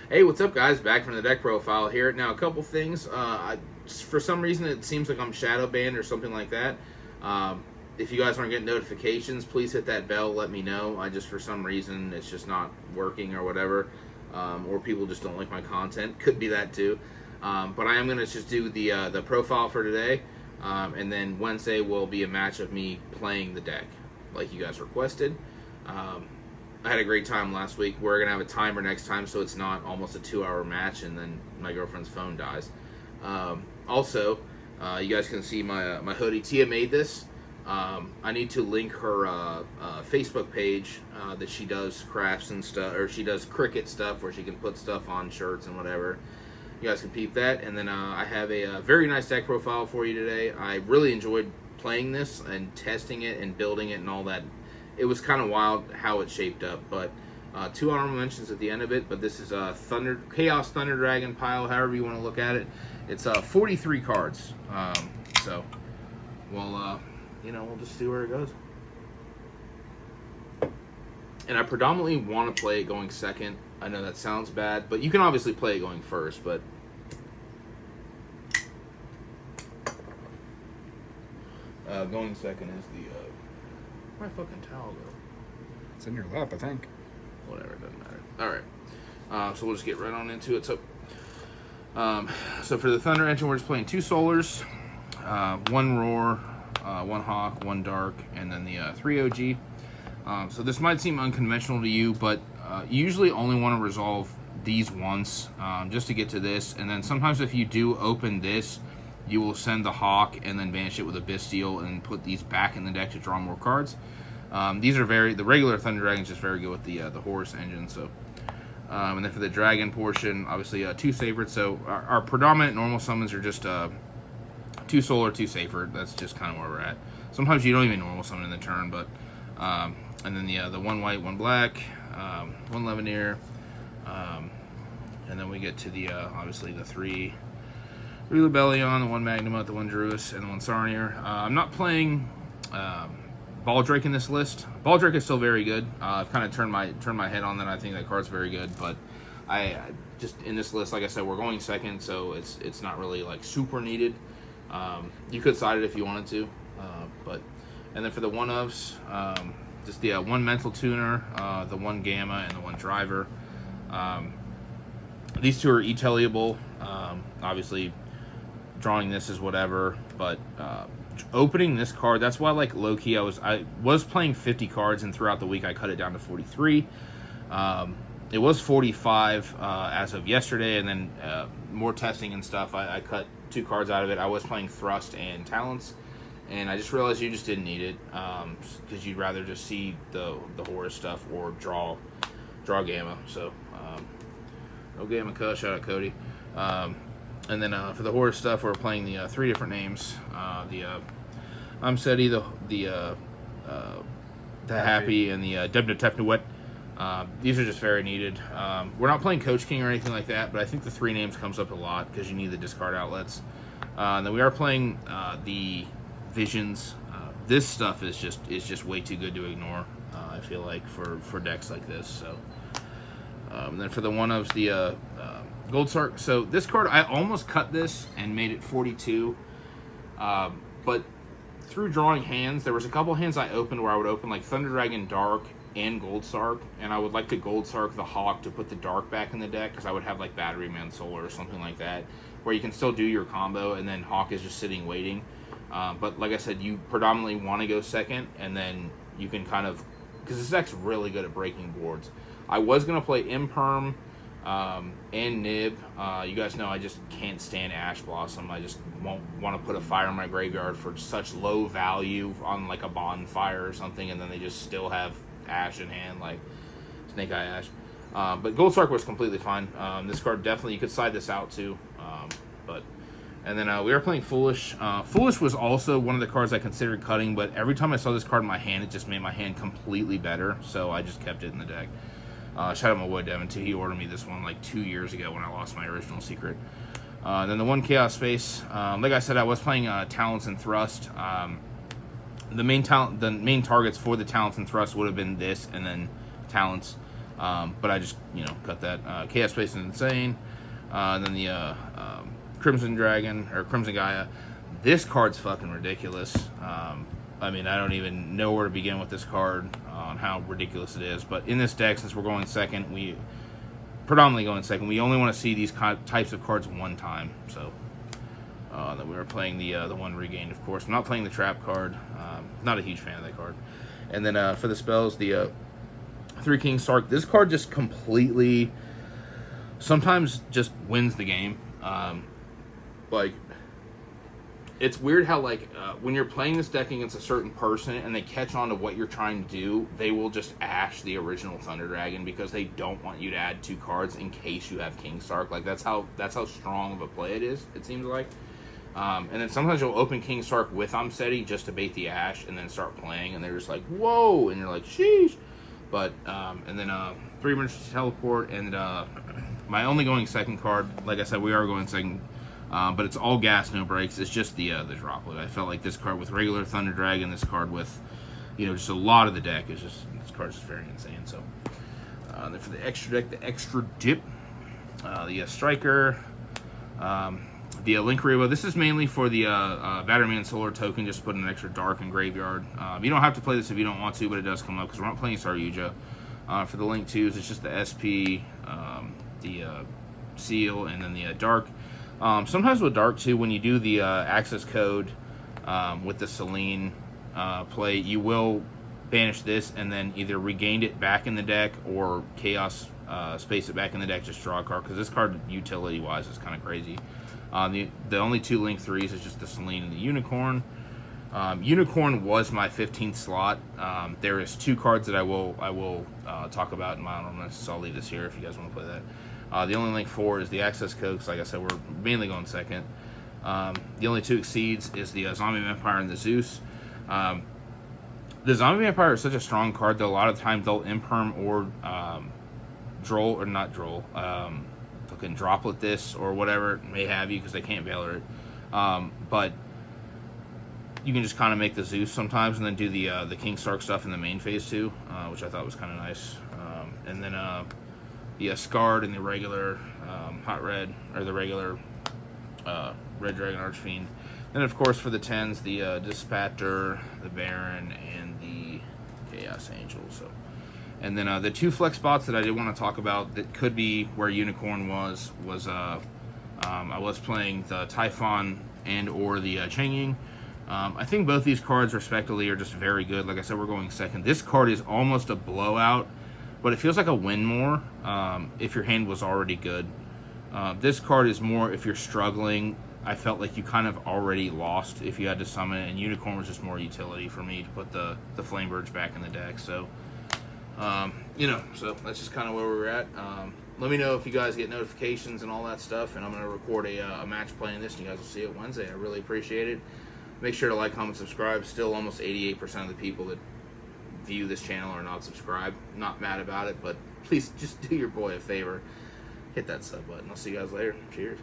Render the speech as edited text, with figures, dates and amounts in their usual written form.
Hey, what's up, guys? Back from the deck profile here. Now, a couple things. For some reason, it seems like I'm shadow banned or something like that. If you guys aren't getting notifications, please hit that bell. Let me know. For some reason, it's just not working or whatever. Or people just don't like my content. Could be that too. But I am going to just do the profile for today. And then Wednesday will be a match of me playing the deck like you guys requested. I had a great time last week. We're going to have a timer next time so it's not almost a 2-hour match and then my girlfriend's phone dies. Also, you guys can see my hoodie. Tia made this. I need to link her Facebook page that she does crafts and stuff, or she does Cricut stuff where she can put stuff on shirts and whatever. You guys can peep that. And then I have a very nice deck profile for you today. I really enjoyed playing this and testing it and building it and all that. It was kind of wild how it shaped up, but 2 honorable mentions at the end of it. But this is Chaos Thunder Dragon pile, however you want to look at it. It's 43 cards. So we'll we'll just see where it goes. And I predominantly want to play it going second. I know that sounds bad, but you can obviously play it going first. But going second is the my fucking towel go? It's in your lap, I think. Whatever, it doesn't matter. Alright. So we'll just get right on into it. So for the Thunder Engine, we're just playing 2 Solars, 1 Roar, 1 Hawk, 1 Dark, and then the 3 OG. So this might seem unconventional to you, but you usually only want to resolve these once, just to get to this. And then sometimes if you do open this, you will send the Hawk and then banish it with a Bestial and put these back in the deck to draw more cards. These are the regular Thunder Dragon is just very good with the Horus engine. So, and then for the Dragon portion, obviously 2 Sacred. So our predominant normal summons are just 2 Solar, 2 Sacred. That's just kind of where we're at. Sometimes you don't even normal summon in the turn, but and then the 1 white, 1 black, 1 Levineer, and then we get to the obviously the 3 Lebellion, the 1 Magnamut, the 1 Druis, and the 1 Sarnier. I'm not playing Baldrake in this list. Baldrake is still very good. I've kind of turned my head on that. I think that card's very good, but I just in this list, like I said, we're going second, so it's not really like super needed. You could side it if you wanted to, and then for the 1-ofs, just the 1 Mental Tuner, the 1 Gamma, and the 1 Driver. These 2 are e-telliable. Obviously, drawing this is whatever, but opening this card, that's why, like, low-key, I was playing 50 cards, and throughout the week I cut it down to 43. It was 45 as of yesterday, and then more testing and stuff, I cut 2 cards out of it. I was playing Thrust and Talents, and I just realized you just didn't need it, because you'd rather just see the Horus stuff or draw Gamma. So no Gamma Cuss, shout out Cody. And then for the Horus stuff, we're playing the 3 different names. The Amseti, the Happy, and the Debna Tefnuet. These are just very needed. We're not playing Coach King or anything like that, but I think the 3 names comes up a lot because you need the discard outlets. And then we are playing the Visions. This stuff is just way too good to ignore. I feel like for decks like this. So then for the 1-ofs, the Gold Sark. So this card, I almost cut this and made it 42, but through drawing hands, there was a couple hands I opened where I would open like Thunder Dragon Dark and Gold Sark, and I would like to Gold Sark the Hawk to put the Dark back in the deck, because I would have like Battery Man Solar or something like that, where you can still do your combo and then Hawk is just sitting waiting. But like I said, you predominantly want to go second, and then you can kind of, because this deck's really good at breaking boards. I was going to play Imperm and Nib. You guys know I just can't stand Ash Blossom. I just won't want to put a fire in my graveyard for such low value on like a bonfire or something, and then they just still have Ash in hand, like Snake Eye Ash. But Gold Sark was completely fine. This card definitely, you could side this out too. And then we are playing Foolish. Foolish was also one of the cards I considered cutting, but every time I saw this card in my hand, it just made my hand completely better, so I just kept it in the deck. Shout out my boy Devin too. He ordered me this one like 2 years ago when I lost my original secret. Then the 1 Chaos Space. Like I said, I was playing Talents and Thrust. The main targets for the Talents and Thrust would have been this and then Talents. But I just, cut that. Chaos Space is insane. And then the Crimson Dragon, or Crimson Gaia. This card's fucking ridiculous. I mean, I don't even know where to begin with this card on how ridiculous it is. But in this deck, since we're going second, we only want to see these types of cards one time. So then we were playing the one Regained, of course. I'm not playing the Trap card. Not a huge fan of that card. And then for the spells, the 3 King Sark. This card just completely, sometimes just wins the game. It's weird how, when you're playing this deck against a certain person and they catch on to what you're trying to do, they will just ash the original Thunder Dragon because they don't want you to add 2 cards in case you have King Sark. That's how strong of a play it is, it seems like. And then sometimes you'll open King Sark with Amseti just to bait the ash and then start playing, and they're just like, whoa, and you're like, sheesh. But, and then 3 emergency teleport, and my only going second card, like I said, we are going second. But it's all gas, no brakes. It's just the droplet. I felt like this card with regular Thunder Dragon, this card with, just a lot of the deck is just, this card is just very insane. So, then for the extra deck, the extra dip, the Striker, the Link Rebo. This is mainly for the Batterman Solar token, just put an extra Dark in Graveyard. You don't have to play this if you don't want to, but it does come up because we're not playing Saryuja. For the Link 2s, it's just the SP, the Seal, and then the Dark. Sometimes with Dark too, when you do the access code with the Selene play, you will banish this and then either regain it back in the deck or Chaos space it back in the deck, just draw a card, because this card utility wise is kind of crazy. The only 2 Link 3s is just the Selene and the Unicorn. Unicorn was my 15th slot. There is 2 cards that I will talk about in my honorable, so I'll leave this here if you guys want to play that. The only Link 4 is the access code, because like I said, we're mainly going second. The only 2 exceeds is the Zombie Vampire and the Zeus. The Zombie Vampire is such a strong card that a lot of times they'll imperm or droll, or not droll, fucking droplet this or whatever it may have you, because they can't Valor it. But you can just kind of make the Zeus sometimes and then do the King Sark stuff in the main phase too, which I thought was kind of nice. And then the Scarred and the regular Hot Red, or the regular Red Dragon Archfiend. Then, of course, for the 10s, the Dispatcher, the Baron, and the Chaos Angel. So, and then the 2 flex spots that I did want to talk about that could be where Unicorn was I was playing the Typhon and or the Chang'e. I think both these cards, respectively, are just very good. Like I said, we're going second. This card is almost a blowout, but it feels like a win more if your hand was already good. This card is more if you're struggling. I felt like you kind of already lost if you had to summon it, and Unicorn was just more utility for me to put the Flame Verge back in the deck. So, so that's just kind of where we're at. Let me know if you guys get notifications and all that stuff, and I'm going to record a match playing this, and you guys will see it Wednesday. I really appreciate it. Make sure to like, comment, subscribe. Still almost 88% of the people that view this channel are not subscribed. Not mad about it, but please just do your boy a favor. Hit that sub button. I'll see you guys later. Cheers.